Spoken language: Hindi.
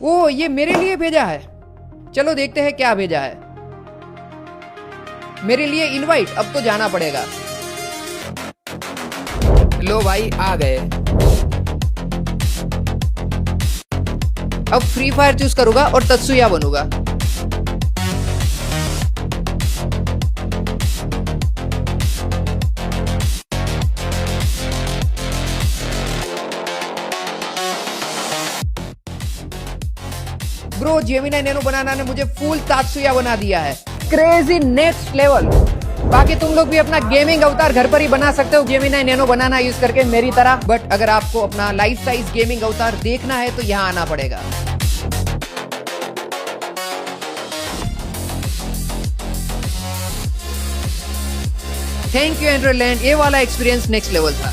ओ ये मेरे लिए भेजा है, चलो देखते हैं क्या भेजा है। मेरे लिए इनवाइट, अब तो जाना पड़ेगा। लो भाई आ गए। अब फ्री फायर चूज करूंगा और तत्सुया बनूंगा। ब्रो जेमिनी नैनो बनाना ने मुझे फुल तात्सुया बना दिया है, क्रेजी नेक्स्ट लेवल। बाकी तुम लोग भी अपना गेमिंग अवतार घर पर ही बना सकते हो जेमिनी नैनो बनाना यूज करके मेरी तरह। बट अगर आपको अपना लाइफ साइज गेमिंग अवतार देखना है तो यहाँ आना पड़ेगा। थैंक यू एंड्रॉयड लैंड, ये वाला एक्सपीरियंस नेक्स्ट लेवल था।